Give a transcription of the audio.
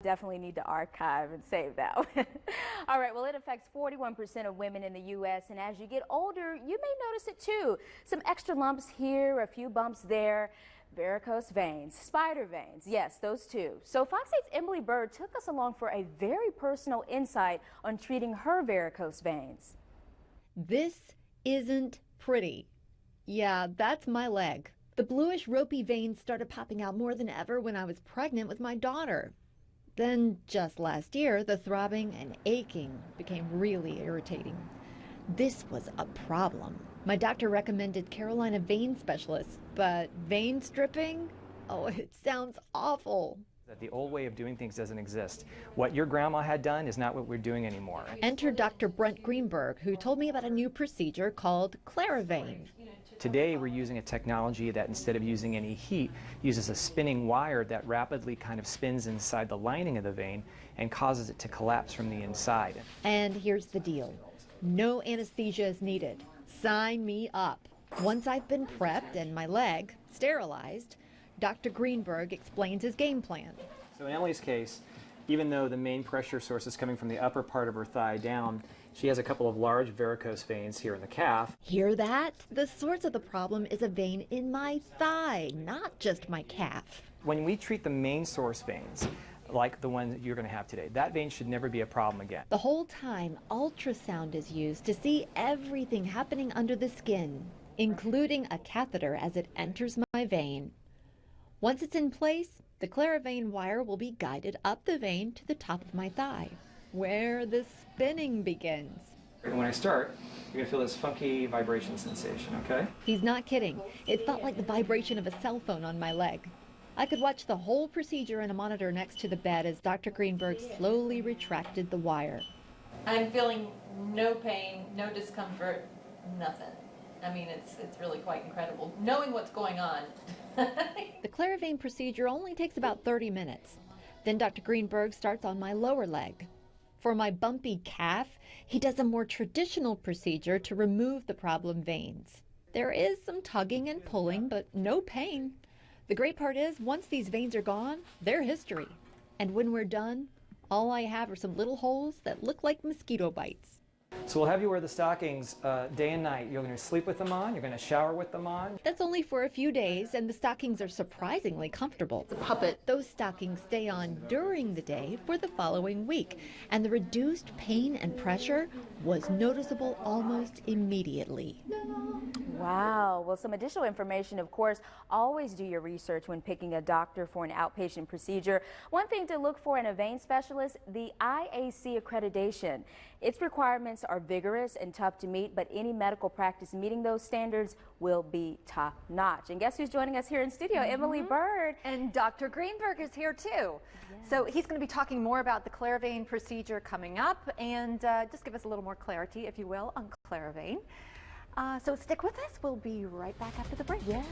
Definitely need to archive and save that one. All right, well, it affects 41% of women in the U.S., and as you get older, you may notice it too. Some extra lumps here, a few bumps there. Varicose veins, spider veins, yes, those two. So Fox 8's Emily Byrd took us along for a very personal insight on treating her varicose veins. This isn't pretty. Yeah, that's my leg. The bluish ropey veins started popping out more than ever when I was pregnant with my daughter. Then just last year, the throbbing and aching became really irritating. This was a problem. My doctor recommended Carolina vein specialists, but vein stripping? Oh, it sounds awful. The old way of doing things doesn't exist. What your grandma had done is not what we're doing anymore. Enter Dr. Greenberg, who told me about a new procedure called Clarivein. Today we're using a technology that, instead of using any heat, uses a spinning wire that rapidly kind of spins inside the lining of the vein and causes it to collapse from the inside. And here's the deal. No anesthesia is needed. Sign me up. Once I've been prepped and my leg sterilized, Dr. Greenberg explains his game plan. So in Emily's case, even though the main pressure source is coming from the upper part of her thigh down, she has a couple of large varicose veins here in the calf. Hear that? The source of the problem is a vein in my thigh, not just my calf. When we treat the main source veins, like the one that you're going to have today, that vein should never be a problem again. The whole time, ultrasound is used to see everything happening under the skin, including a catheter as it enters my vein. Once it's in place, the Clarivein wire will be guided up the vein to the top of my thigh, where the spinning begins. And when I start, you're going to feel this funky vibration sensation, okay? He's not kidding. It felt like the vibration of a cell phone on my leg. I could watch the whole procedure in a monitor next to the bed as Dr. Greenberg slowly retracted the wire. I'm feeling no pain, no discomfort, nothing. I mean, it's really quite incredible, knowing what's going on. The Clarivein procedure only takes about 30 minutes. Then Dr. Greenberg starts on my lower leg. For my bumpy calf, he does a more traditional procedure to remove the problem veins. There is some tugging and pulling, but no pain. The great part is, once these veins are gone, they're history. And when we're done, all I have are some little holes that look like mosquito bites. So we'll have you wear the stockings day and night. You're going to sleep with them on, you're going to shower with them on. That's only for a few days, and the stockings are surprisingly comfortable. The puppet. Those stockings stay on during the day for the following week, and the reduced pain and pressure was noticeable almost immediately. Wow. Well, some additional information, of course, always do your research when picking a doctor for an outpatient procedure. One thing to look for in a vein specialist, the IAC accreditation. Its requirements are vigorous and tough to meet, but any medical practice meeting those standards will be top-notch. And guess who's joining us here in studio? Emily Byrd. And Dr. Greenberg is here too. Yes. So he's going to be talking more about the Clarivein procedure coming up, and just give us a little more clarity, if you will, on Clarivein. So stick with us. We'll be right back after the break. Yes.